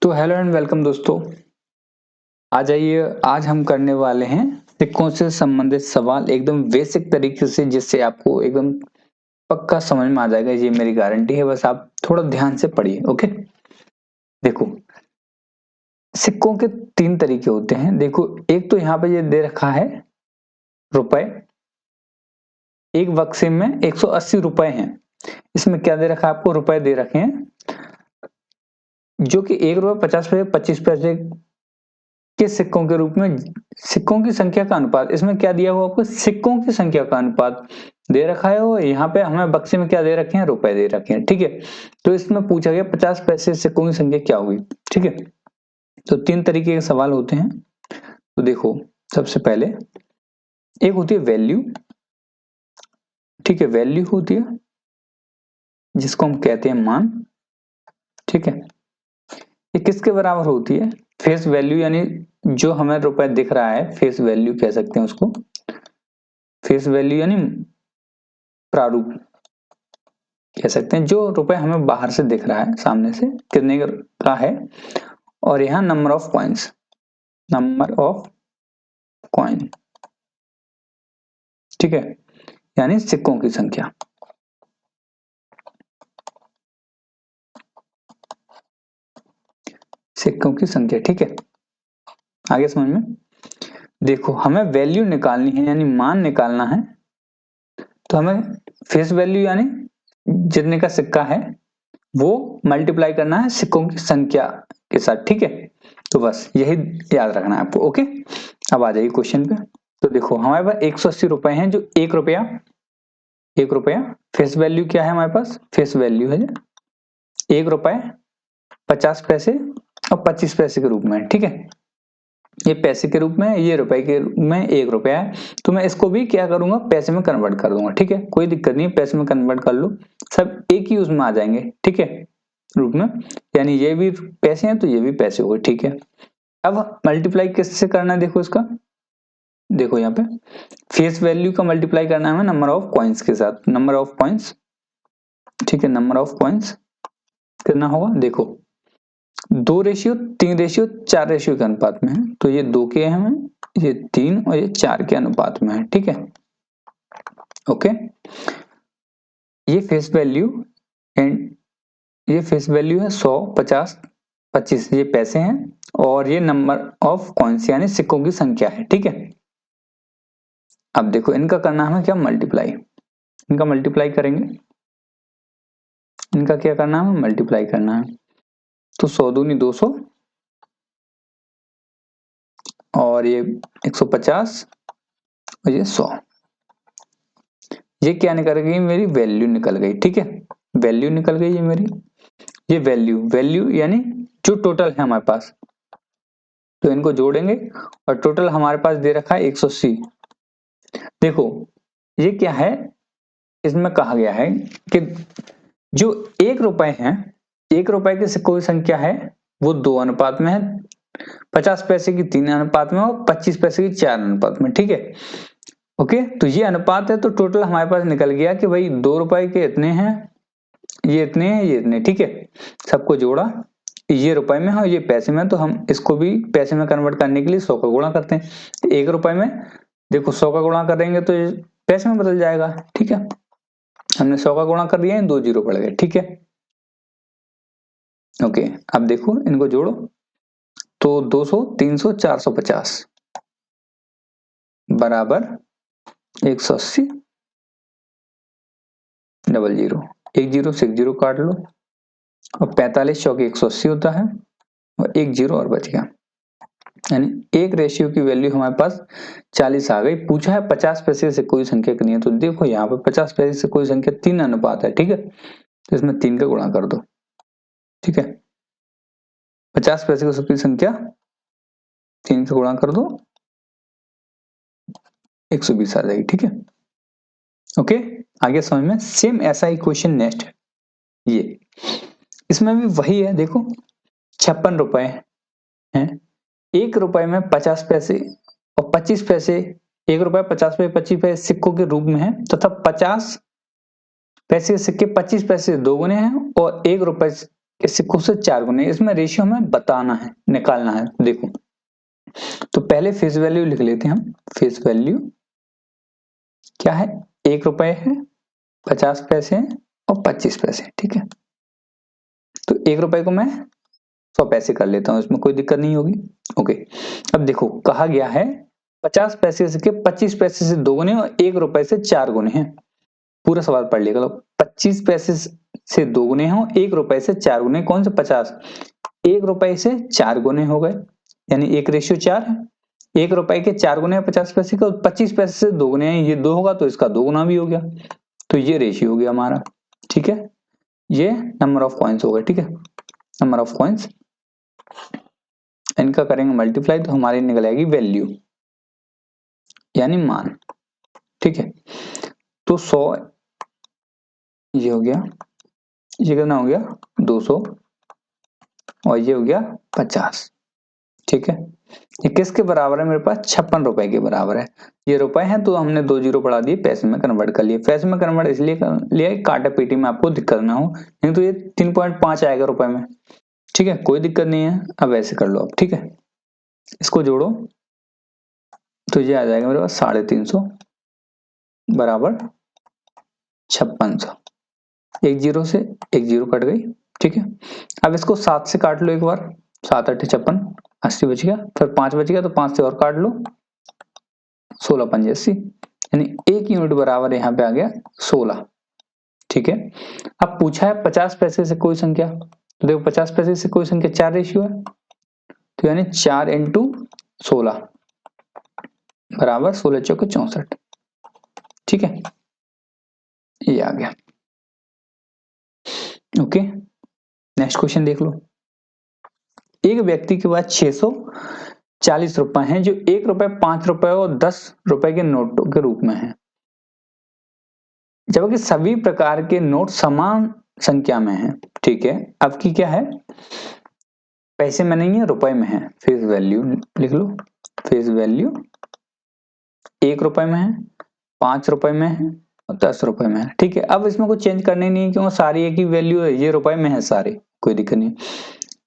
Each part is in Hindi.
तो हेलो एंड वेलकम दोस्तों। आ जाइए, आज हम करने वाले हैं सिक्कों से संबंधित सवाल एकदम बेसिक तरीके से, जिससे आपको एकदम पक्का समझ में आ जाएगा। ये मेरी गारंटी है, बस आप थोड़ा ध्यान से पढ़िए। ओके, देखो सिक्कों के तीन तरीके होते हैं। देखो, एक तो यहाँ पे ये दे रखा है रुपए, एक बक्से में 180 रुपए हैं। इसमें क्या दे रखा है आपको? रुपए दे रखे हैं, जो कि 1 रुपए 50 पैसे 25 पैसे के सिक्कों के रूप में। सिक्कों की संख्या का अनुपात, इसमें क्या दिया हुआ आपको? सिक्कों की संख्या का अनुपात दे रखा है। और यहाँ पे हमें बक्से में क्या दे रखे हैं? रुपए दे रखे हैं। ठीक है, तो इसमें पूछा गया 50 पैसे सिक्कों की संख्या क्या हुई। ठीक है, तो तीन तरीके के सवाल होते हैं। तो देखो, सबसे पहले एक होती है वैल्यू। ठीक है, वैल्यू होती है जिसको हम कहते हैं मान। ठीक है, ये किसके बराबर होती है? फेस वैल्यू, यानी जो हमें रुपए दिख रहा है, फेस वैल्यू कह सकते हैं उसको। फेस वैल्यू यानी प्रारूप कह सकते हैं, जो रुपए हमें बाहर से दिख रहा है, सामने से कितने का है। और यहाँ number of coins, number of coin. ठीक है, यानी सिक्कों की संख्या। सिक्कों की संख्या। ठीक है, आगे समझ में। देखो, हमें वैल्यू निकालनी है, यानी मान निकालना है। तो हमें फेस वैल्यू यानी जितने का सिक्का है वो मल्टीप्लाई करना है सिक्कों की संख्या के साथ। ठीक है, तो बस यही याद रखना है आपको। ओके, अब आ जाइए क्वेश्चन पे। तो देखो, हमारे पास 180 रुपए हैं, जो 1 रुपया फेस वैल्यू क्या है हमारे पास? फेस वैल्यू है 1 रुपए 50 पैसे और 25 पैसे के रूप में। ठीक है, ये पैसे के रूप में, ये रुपए के रूप में 1 रुपया है। तो मैं इसको भी क्या करूंगा? पैसे में कन्वर्ट कर दूंगा। ठीक है, कोई दिक्कत नहीं है, पैसे में कन्वर्ट कर लो, सब एक ही उसमें आ जाएंगे। ठीक है, रूप में, यानी ये भी पैसे हैं तो ये भी पैसे हो गए। ठीक है, अब मल्टीप्लाई किससे करना है? देखो इसका, देखो यहाँ पे फेस वैल्यू का मल्टीप्लाई करना है हमें नंबर ऑफ कॉइन्स के साथ। नंबर ऑफ कॉइन्स, ठीक है, नंबर ऑफ कॉइन्स कितना होगा? देखो, 2 रेशियो 3 रेशियो 4 रेशियो के अनुपात में है। तो ये 2 के हैं, ये 3 और ये 4 के अनुपात में है। ठीक है, ओके, ये फेस वैल्यू एंड ये फेस वैल्यू है 100, 50, 25, ये पैसे हैं। और ये नंबर ऑफ कॉइन्स यानी सिक्कों की संख्या है। ठीक है, अब देखो इनका करना है क्या? मल्टीप्लाई। इनका मल्टीप्लाई करेंगे, इनका क्या करना है? मल्टीप्लाई करना है। तो 100 दूनी 200 और ये 150 और ये 100। ये क्या निकल गई? मेरी वैल्यू निकल गई। ठीक है, वैल्यू निकल गई ये मेरी। ये वैल्यू यानी जो टोटल है हमारे पास, तो इनको जोड़ेंगे और टोटल हमारे पास दे रखा है 180। देखो, ये क्या है? इसमें कहा गया है कि जो 1 रुपए है, 1 रुपए के सिक्कों की संख्या है वो 2 अनुपात में है, 50 पैसे की 3 अनुपात में और 25 पैसे की 4 अनुपात में। ठीक है, ओके, तो ये अनुपात है। तो टोटल हमारे पास निकल गया कि भाई 2 रुपए के इतने हैं, ये इतने हैं, ये इतने। ठीक है, सबको जोड़ा, ये रुपए में है और ये पैसे में। तो हम इसको भी पैसे में कन्वर्ट करने के लिए 100 का गुणा करते हैं। 1 रुपए में देखो 100 का गुणा करेंगे तो ये पैसे में बदल जाएगा। ठीक है, हमने 100 का गुणा कर दिया है, 2 जीरो पड़ गए। ठीक है, ओके, अब देखो इनको जोड़ो, तो 200, 300, 450 बराबर 180 डबल जीरो, एक जीरो से एक जीरो काट लो, और 45 चौके 180 होता है, और एक जीरो और बच गया। यानी एक रेशियो की वैल्यू हमारे पास 40 आ गई। पूछा है 50 पैसे से कोई संख्या कितनी है, तो देखो यहाँ पे 50 पैसे से कोई संख्या 3 अनुपात है। ठीक है, तो इसमें 3 का गुणा कर दो। ठीक है, 50 पैसे की संख्या 3 से गुणा कर दो, 120 आ जाएगी। ठीक है, ओके, आगे समझ में। सेम ऐसा ही क्वेश्चन नेक्स्ट है, ये इसमें भी वही है। देखो 56 रुपए हैं, 1 रुपए में 50 पैसे और 25 पैसे, 1 रुपए 50 पैसे 25 पैसे सिक्कों के रूप में है, तथा 50 पैसे के सिक्के 25 पैसे 2 गुने हैं और 1 रुपए कि सिक्कों से 4 गुने, इसमें रेशियो हमें बताना है, निकालना है। देखो तो पहले फेस वैल्यू लिख लेते हैं हम। फेस वैल्यू क्या है, 1 रुपए है, 50 पैसे हैं और 25 पैसे, ठीक है। तो 1 रुपए को मैं 100 पैसे कर लेता हूँ, इसमें कोई दिक्कत नहीं होगी। ओके, अब देखो कहा गया है 50 पैसे से 25 पैसे से 2 गुने और 1 रुपए से 4 गुने हैं। पूरा सवाल पढ़ लिएगा, 25 पैसे से 2 गुने हो, 1 रुपए से 4 गुने, कौन से 50, 1 रुपए से 4 गुने हो गए, यानी 1:4 है। 1 रुपए के 4 गुने 50 पैसे का, 25 पैसे से 2 गुने हैं, ये 2 होगा तो इसका 2 गुना भी हो गया, तो ये रेशियो हो गया हमारा, ठीक है। ये नंबर ऑफ कॉइन्स हो गए, ठीक है, नंबर ऑफ कॉइन्स। इनका करेंगे मल्टीप्लाई तो हमारी निकल आएगी वैल्यू यानी मान, ठीक है। तो 100 ये हो गया, ये कितना हो गया 200 और ये हो गया 50, ठीक है। ये किसके बराबर है मेरे पास, 56 रुपए के बराबर है। ये रुपए हैं तो हमने 2 जीरो बढ़ा दिए, पैसे में कन्वर्ट कर लिए। पैसे में कन्वर्ट इसलिए कर लिया काटा पीटी में आपको दिक्कत ना हो, नहीं तो ये 3.5 आएगा रुपए में, ठीक है, कोई दिक्कत नहीं है। अब ऐसे कर लो आप, ठीक है, इसको जोड़ो तो ये आ जाएगा मेरे पास 350 बराबर 5600, एक जीरो से एक जीरो कट गई, ठीक है। अब इसको 7 से काट लो एक बार, 7 8 56, 80 बच गया, फिर 5 बच गया तो 5 से और काट लो, 16 5 80, यानी 1 यूनिट बराबर यहाँ पे आ गया 16, ठीक है। अब पूछा है 50 पैसे से कोई संख्या, तो देखो 50 पैसे से कोई संख्या 4 रेशियो है, तो यानी 4 इंटू 16 बराबर 16 चौके 64, ठीक है, ये आ गया। ओके, नेक्स्ट क्वेश्चन देख लो। एक व्यक्ति के पास 640 रुपए हैं जो 1 रुपए, 5 रुपए और 10 रुपए के नोटों के रूप में हैं, जबकि सभी प्रकार के नोट समान संख्या में हैं, ठीक है। अब की क्या है, पैसे में नहीं है, रुपए में है। फेस वैल्यू लिख लो, फेस वैल्यू 1 रुपए में है, 5 रुपए में है और 10 रुपए में है, ठीक है। अब इसमें कुछ चेंज करने नहीं है क्योंकि सारी एक ही वैल्यू है, ये रुपए में है सारे, कोई दिक्कत नहीं।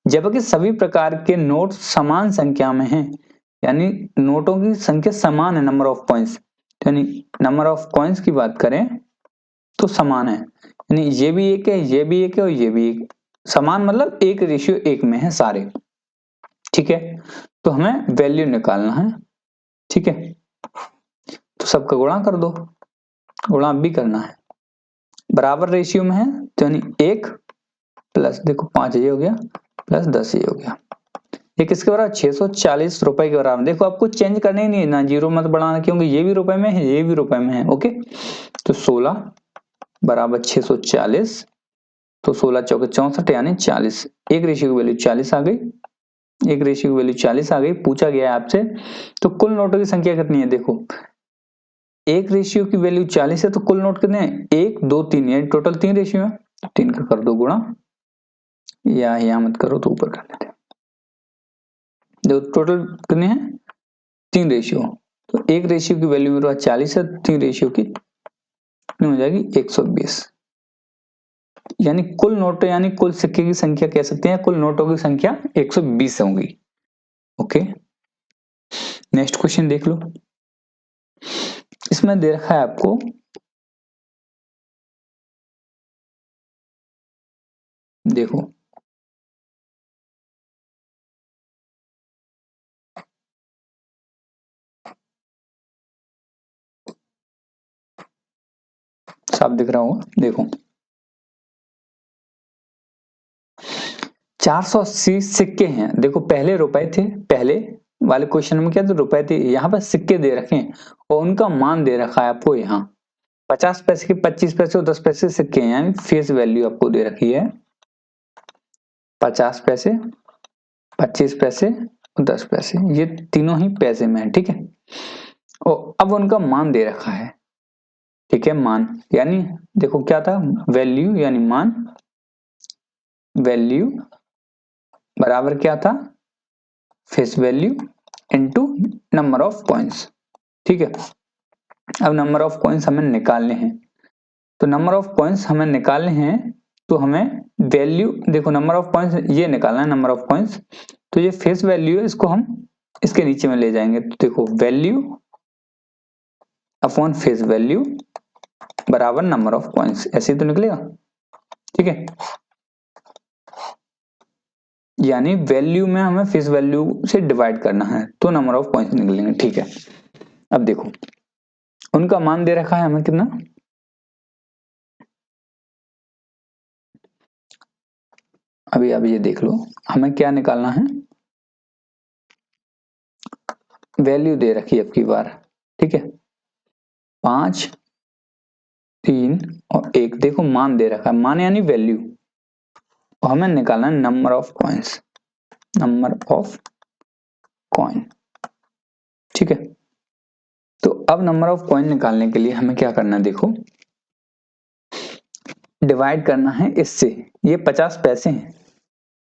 जबकि सभी प्रकार के नोट समान संख्या में हैं, यानी नोटों की संख्या समान है, नंबर ऑफ कॉइन्स, यानी नंबर ऑफ कॉइन्स की बात करें तो समान है, यानी ये भी एक है, ये भी एक है और ये भी एक, समान मतलब 1:1 में है सारे, ठीक है। तो हमें वैल्यू निकालना है, ठीक है। तो सबका गुणा कर दो, गुणा भी करना है, बराबर रेशियो में है तो यानी 1 प्लस देखो 5 ये हो गया प्लस 10 ये हो गया, ये किसके बराबर 640 रुपए के बराबर। देखो आपको चेंज करने ही नहीं है ना, जीरो मत बढ़ाना क्योंकि ये भी रुपए में है, ये भी रुपए में है, ओके। तो 16 बराबर 640, तो 16 चौके 64 यानी 40, एक रेशियो की वैल्यू 40 आ गई, एक रेशियो की वैल्यू 40 आ गई। पूछा गया है आपसे तो कुल नोटों की संख्या कितनी है, देखो एक रेशियो की वैल्यू 40 है तो कुल नोट कितने हैं, 1 2 3, यानी टोटल 3 रेशियो है, 3 का कर दो गुणा, या यहाँ मत करो तो ऊपर कर लेते हैं। देखो टोटल कितने हैं, 3 रेशियो, तो एक रेशियो की वैल्यू मेरे पास 40 है, 3 रेशियो की कितनी हो जाएगी 120, यानी कुल नोट यानी कुल सिक्के की संख्या कह सकते हैं, कुल नोटों की संख्या 120 होंगी, ओके। नेक्स्ट क्वेश्चन देख लो, इसमें दे रखा है आपको देखो साफ दिख रहा होगा, देखो 480 सिक्के हैं, देखो पहले रुपए थे, पहले वाले क्वेश्चन में क्या तो रुपए थे, यहाँ पर सिक्के दे रखे हैं और उनका मान दे रखा है आपको, यहाँ 50 पैसे के 25 पैसे और 10 पैसे सिक्के हैं, यानी फेस वैल्यू आपको दे रखी है 50 पैसे, 25 पैसे और 10 पैसे, ये तीनों ही पैसे में है, ठीक है। और अब उनका मान दे रखा है, ठीक है, मान यानी देखो क्या था, वैल्यू यानी मान, वैल्यू बराबर क्या था, face value into number of coins, ठीक है। अब नंबर ऑफ कॉइन्स हमें निकालने हैं, तो नंबर ऑफ कॉइन्स हमें निकालने हैं तो हमें वैल्यू देखो नंबर ऑफ कॉइन्स ये निकालना है नंबर ऑफ कॉइन्स, तो ये फेस वैल्यू है इसको हम इसके नीचे में ले जाएंगे। तो देखो वैल्यू अपॉन फेस वैल्यू बराबर नंबर ऑफ कॉइन्स, ऐसे ही तो निकलेगा, ठीक है। यानी वैल्यू में हमें फेस वैल्यू से डिवाइड करना है तो नंबर ऑफ कॉइन्स निकलेंगे, ठीक है। अब देखो उनका मान दे रखा है हमें कितना, अभी अब ये देख लो हमें क्या निकालना है, वैल्यू दे रखी है अब की बार, ठीक है। 5, 3 और 1, देखो मान दे रखा है, मान यानी वैल्यू, और हमें निकालना है number of coins, number of coin, ठीक है। तो अब नंबर ऑफ कॉइन निकालने के लिए हमें क्या करना है, देखो डिवाइड करना है इससे, ये 50 पैसे हैं,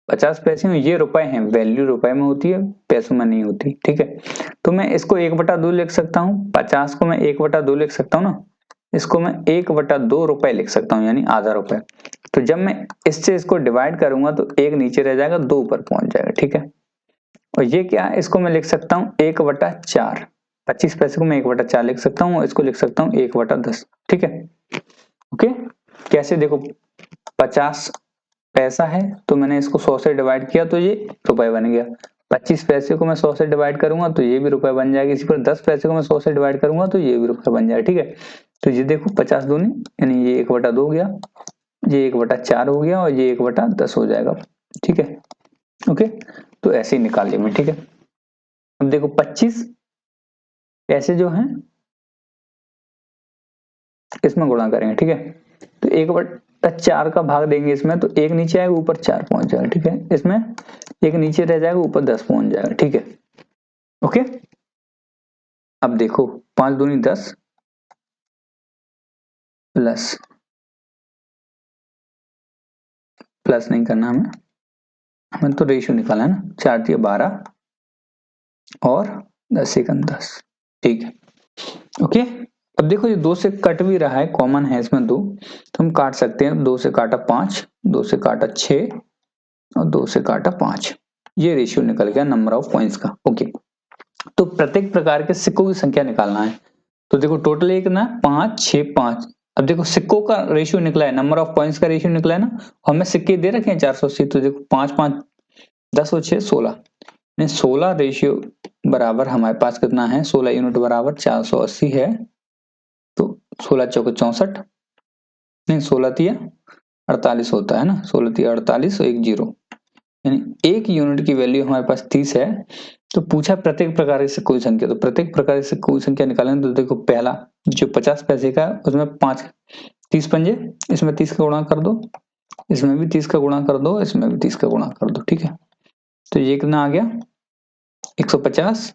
50 पैसे में ये रुपए हैं, वैल्यू रुपए में होती है पैसों में नहीं होती, ठीक है। तो मैं इसको 1/2 लिख सकता हूँ, 50 को मैं 1/2 लिख सकता हूँ ना, इसको मैं 1/2 रुपए लिख सकता हूँ यानी आधा रुपए। तो जब मैं इससे इसको डिवाइड करूंगा तो 1 नीचे रह जाएगा, 2 ऊपर पहुंच जाएगा, ठीक है। और ये क्या है, इसको मैं लिख सकता हूँ 1/4, 25 पैसे को मैं 1/4 लिख सकता हूँ और इसको लिख सकता हूँ 1/10, ठीक है। ओके, कैसे देखो 50 पैसा है तो मैंने इसको 100 से डिवाइड किया तो ये रुपए बन गया, 25 पैसे को मैं 100 से डिवाइड करूंगा तो ये भी रुपए बन जाएगा, इसी पर 10 पैसे को मैं 100 से डिवाइड करूंगा तो ये भी रुपए बन जाएगा, ठीक है। तो ये देखो 50 दूनी यानी ये 1/2 हो गया, ये 1/4 हो गया और ये 1/10 हो जाएगा, ठीक है। ओके, तो ऐसे ही निकाल लिया मैं, ठीक है। अब देखो 25 पैसे जो हैं इसमें गुणा करेंगे, ठीक है। तो 1/4 का भाग देंगे इसमें तो 1 नीचे आएगा ऊपर 4 पहुंच जाएगा, ठीक है। इसमें 1 नीचे रह जाएगा ऊपर 10 पहुंच जाएगा, ठीक है। ओके, अब देखो 5 दूनी 10 प्लस, प्लस नहीं करना हमें, हमें तो रेशियो निकालना है ना, 4 दिया 12 और 10 एकम 10, ठीक है। ओके, अब देखो ये 2 से कट भी रहा है, कॉमन है इसमें 2, तो हम काट सकते हैं, 2 से काटा 5, 2 से काटा 6 और 2 से काटा 5, ये रेशियो निकल गया नंबर ऑफ कॉइन्स का। ओके, तो प्रत्येक प्रकार के सिक्कों की संख्या निकालना है। तो देखो टोटल एक ना 5, 6, 5, अब देखो सिक्कों का रेशियो निकला है, नंबर ऑफ कॉइन्स का रेशियो निकला है ना, हमें सिक्के दे रखे हैं 480, तो देखो 5, 5, 10 और 6 16, 16 रेशियो बराबर हमारे पास कितना है, 16 यूनिट बराबर 480 है। तो 16 चौके 64, नहीं 16 तिया 48 होता है ना, 16 तिया 48 और 1 0, यानी 1 यूनिट की वैल्यू हमारे पास 30 है। तो पूछा प्रत्येक प्रकार से कोई संख्या, तो प्रत्येक प्रकार से कोई संख्या निकालें तो देखो पहला जो 50 पैसे का उसमें 5 30 पंजे, इसमें 30 का गुणा कर दो, इसमें भी 30 का गुणा कर दो, इसमें भी 30 का गुणा कर दो, ठीक है। तो ये कितना आ गया 150,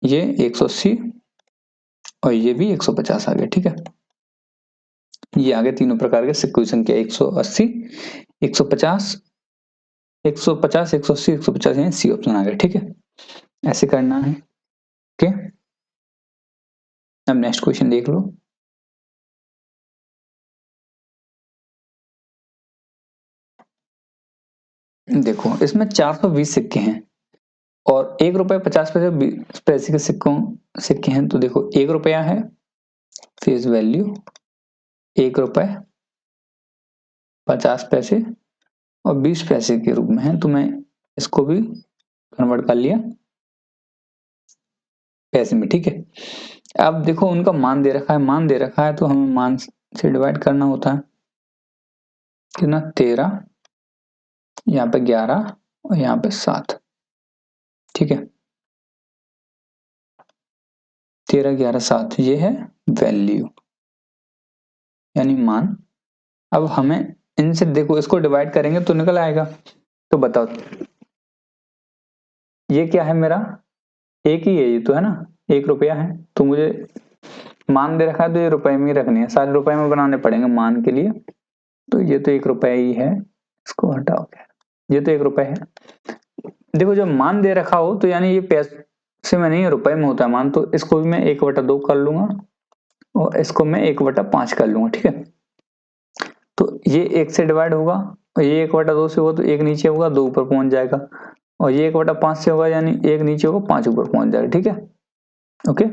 ये 180 और ये भी 150 आ गया, ठीक है। ये आ गए तीनों प्रकार के सिक्कों की संख्या 180, 150, 150, 180, 150, यानी सी ऑप्शन आ गया, ठीक है। ऐसे करना है, ओके। अब नेक्स्ट क्वेश्चन देख लो। देखो इसमें 420 सिक्के हैं और 1 रुपए 50 पैसे 20 पैसे के सिक्के हैं। तो देखो 1 रुपया है फेस वैल्यू, 1 रुपए 50 पैसे और 20 पैसे के रूप में है, तो मैं इसको भी कन्वर्ट कर लिया पैसे में, ठीक है। अब देखो उनका मान दे रखा है, मान दे रखा है तो हमें मान से डिवाइड करना होता है, कितना 13, यहाँ पे 11 और यहाँ पे 7, ठीक है। 13, 11, 7 ये है वैल्यू यानी मान। अब हमें इनसे देखो इसको डिवाइड करेंगे तो निकल आएगा। तो बताओ ये क्या है मेरा, एक ही है ये तो, है ना, 1 रुपया है, तो मुझे मान दे रखा है तो ये रुपए में ही रखनी है, सारे रुपए में बनाने पड़ेंगे मान के लिए। तो ये तो 1 रुपया ही है, इसको हटाओ, क्या ये तो 1 रुपया है। देखो जब मान दे रखा हो तो यानी ये पैसे में नहीं रुपए में होता है मान, तो इसको भी मैं 1/2 कर लूंगा और इसको मैं 1/5 कर लूंगा, ठीक है। तो ये 1 से डिवाइड होगा और ये 1/2 से होगा तो 1 नीचे होगा 2 ऊपर पहुंच जाएगा, और ये 1/5 से होगा यानी 1 नीचे होगा 5 ऊपर पहुंच जाएगा। ठीक है, ओके।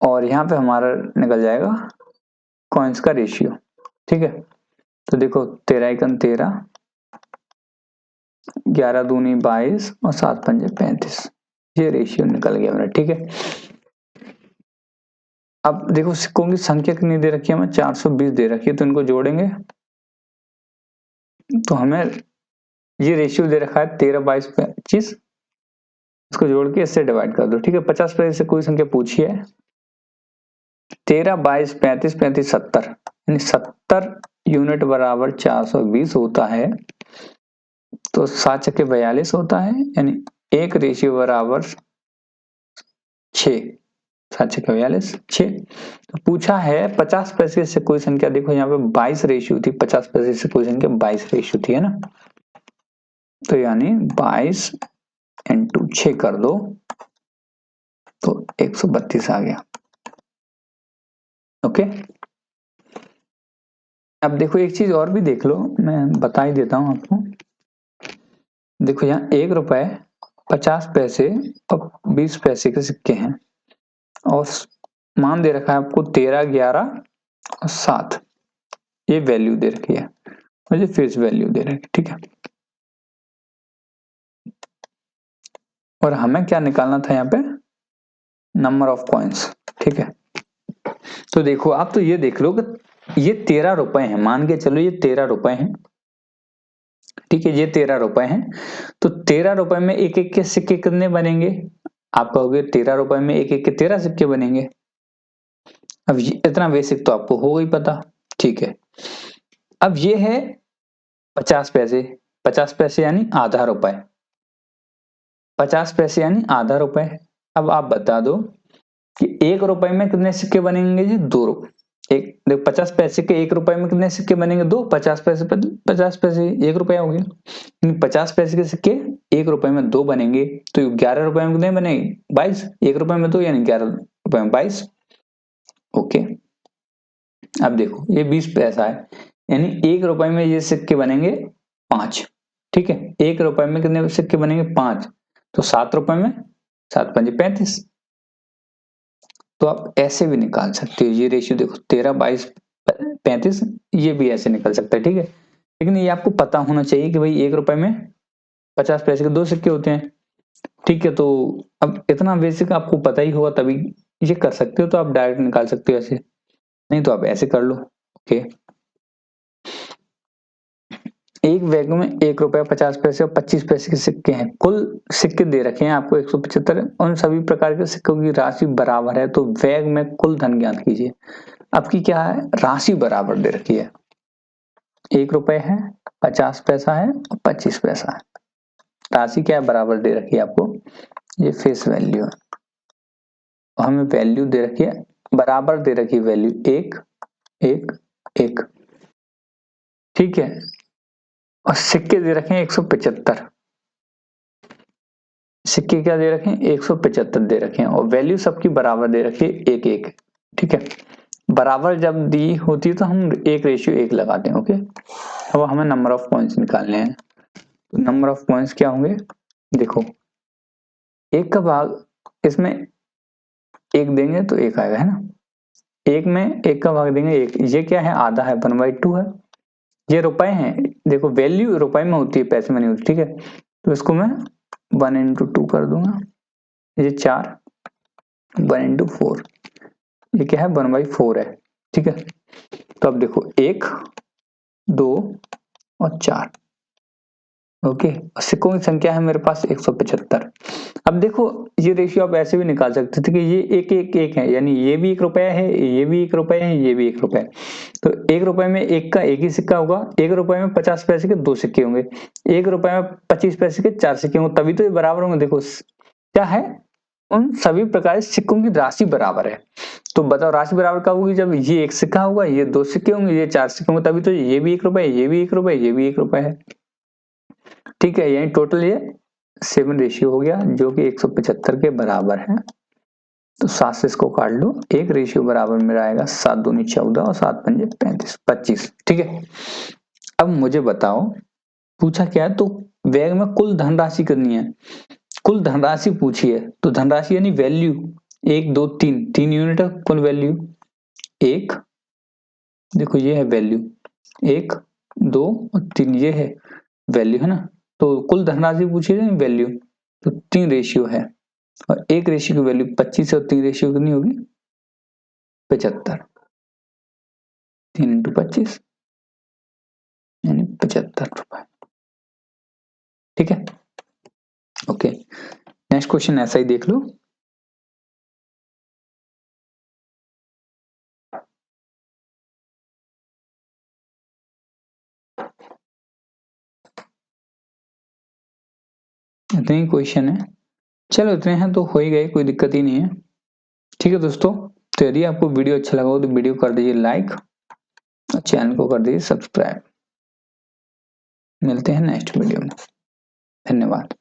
और यहाँ पे हमारा निकल जाएगा कॉइन्स का रेशियो। ठीक है, तो देखो 13 एकम 13, 11 दूनी 22 और 7 पंजे 35, ये रेशियो निकल गया मेरा। ठीक है, अब देखो सिक्कों की संख्या कितनी दे रखी है हमें, 420 दे रखी है, तो इनको जोड़ेंगे तो हमें ये रेशियो दे रखा है 13, 22, 25, इसको जोड़ के इससे डिवाइड कर दो। ठीक है, 50 से कोई संख्या पूछी है, 13, 22, 35, 35, 70, यानी 70 यूनिट बराबर 420 होता है। तो 7 छक्के 42 होता है, यानी 1 रेशियो बराबर 6, 7 छक्के 42, 6। तो पूछा है 50 पैसे से कोई संख्या, देखो यहाँ पे 22 रेशियो थी, 50 पैसे से कोई संख्या 22 रेशियो थी, है ना। तो यानी 22 इंटू 6 कर दो तो 132 आ गया। ओके, अब देखो एक चीज और भी देख लो, मैं बता ही देता हूं आपको। देखो यहाँ 1 रुपए, 50 पैसे और 20 पैसे के सिक्के हैं, और मान दे रखा है आपको 13, 11 और 7, ये वैल्यू दे रखी है, और ये फेस वैल्यू दे रखी है। ठीक है, और हमें क्या निकालना था यहाँ पे, नंबर ऑफ कॉइन्स। ठीक है, तो देखो आप तो ये देख लो कि ये 13 रुपए हैं, मान के चलो ये 13 रुपए हैं। ठीक है, ये 13 रुपए हैं, तो 13 रुपए में एक एक के सिक्के कितने बनेंगे, आप कहोगे 13 रुपए में एक एक के 13 सिक्के बनेंगे। अब इतना बेसिक तो आपको हो ही पता। ठीक है, अब ये है 50 पैसे, 50 पैसे यानी आधा रुपए, 50 पैसे यानी आधा रुपए। अब आप बता दो कि 1 रुपए में कितने सिक्के बनेंगे जी, 2 रुपए। एक देखो 50 पैसे के 1 रुपए में कितने सिक्के बनेंगे, 2, 50 पैसे 50 पैसे 1 रुपया हो गया। 50 पैसे के सिक्के 1 रुपए में 2 बनेंगे, तो 11 रुपए में कितने बनेंगे, 22, 1 रुपए में 2 यानी 11 रुपए में 22। ओके, अब देखो ये 20 पैसा है, यानी 1 रुपए में ये सिक्के बनेंगे 5। ठीक है, 1 रुपए में कितने सिक्के बनेंगे, 5, तो 7 रुपए में 7 पंजे 35। तो आप ऐसे भी निकाल सकते हो, ये रेशियो देखो 13, 22, 35, ये भी ऐसे निकल सकता है। ठीक है, लेकिन ये आपको पता होना चाहिए कि भाई 1 रुपए में 50 पैसे के 2 सिक्के होते हैं। ठीक है, तो अब इतना बेसिक आपको पता ही होगा तभी ये कर सकते हो, तो आप डायरेक्ट निकाल सकते हो ऐसे, नहीं तो आप ऐसे कर लो। ओके, एक बैग में 1 रुपया 50 पैसे और 25 पैसे के सिक्के हैं, कुल सिक्के दे रखे हैं आपको 175, उन सभी प्रकार के सिक्कों की राशि बराबर है, तो बैग में कुल धन ज्ञात कीजिए। आपकी क्या है, राशि बराबर दे रखी है, 1 रुपए है, 50 पैसा है और 25 पैसा है, राशि क्या है, बराबर दे रखी है आपको, ये फेस वैल्यू है। हमें वैल्यू दे रखी है, बराबर दे रखी है वैल्यू 1, 1, 1। ठीक है, और सिक्के दे रखे हैं 175, सिक्के क्या दे रखे हैं, 175 दे रखे हैं, और वैल्यू सबकी बराबर दे रखी है 1, 1। ठीक है, बराबर जब दी होती है तो हम 1 रेशियो 1 लगाते हैं। ओके, अब हमें नंबर ऑफ पॉइंट्स निकालने हैं, तो नंबर ऑफ पॉइंट्स क्या होंगे, देखो 1 का भाग इसमें 1 देंगे तो 1 आएगा, है ना। 1 में 1 का भाग देंगे 1, ये क्या है, आधा है, 1/2 है। ये रुपए हैं, देखो वैल्यू रुपए में होती है, पैसे में नहीं होती। ठीक है, तो इसको मैं 1 × 2 कर दूंगा, ये 4, 1 × 4, ये क्या है, 1/4 है। ठीक है, तो अब देखो 1, 2 और 4। ओके, सिक्कों की संख्या है मेरे पास 175। अब देखो ये रेशियो आप ऐसे भी निकाल सकते थे कि ये 1, 1, 1 है, यानी ये भी 1 रुपया है, ये भी 1 रुपया है, ये भी 1 रुपया है। तो 1 रुपए में 1 का 1 ही सिक्का होगा, 1 रुपए में 50 पैसे के 2 सिक्के होंगे, 1 रुपए में 25 पैसे के 4 सिक्के होंगे, तभी तो ये बराबर होंगे। देखो क्या है, उन सभी प्रकार सिक्कों की राशि बराबर है। तो बताओ राशि बराबर कब होगी, जब ये 1 सिक्का होगा, ये 2 सिक्के होंगे, ये 4 सिक्के होंगे, तभी तो ये भी 1 रुपया, ये भी 1 रुपया, ये भी 1 रुपया है। ठीक है, यानी टोटल ये 7 रेशियो हो गया, जो कि 175 के बराबर है। तो 7 से इसको काट लो, 1 रेशियो बराबर मेरा आएगा 7 दूनी 14 और 7 पंजे 35, 25। ठीक है, अब मुझे बताओ, पूछा क्या है, तो व्यय में कुल धनराशि करनी है, कुल धनराशि पूछी है, तो धनराशि यानी वैल्यू 1 2 3 3 यूनिट है कुल वैल्यू। एक, देखो ये है वैल्यू 1 2 और 3, ये है वैल्यू, है ना। तो कुल धनराशि पूछी है वैल्यू, तो 3 रेशियो है, और 1 रेशियो की वैल्यू 25 और 3 रेशियो कितनी होगी 75। 3 × 25 यानी 75 रुपए। ठीक है, ओके। नेक्स्ट क्वेश्चन ऐसा ही देख लो। इतने ही क्वेश्चन है, चलो इतने हैं तो हो ही गए, कोई दिक्कत ही नहीं है। ठीक है दोस्तों, तो यदि आपको वीडियो अच्छा लगा हो तो वीडियो कर दीजिए लाइक और चैनल को कर दीजिए सब्सक्राइब। मिलते हैं नेक्स्ट वीडियो में, धन्यवाद।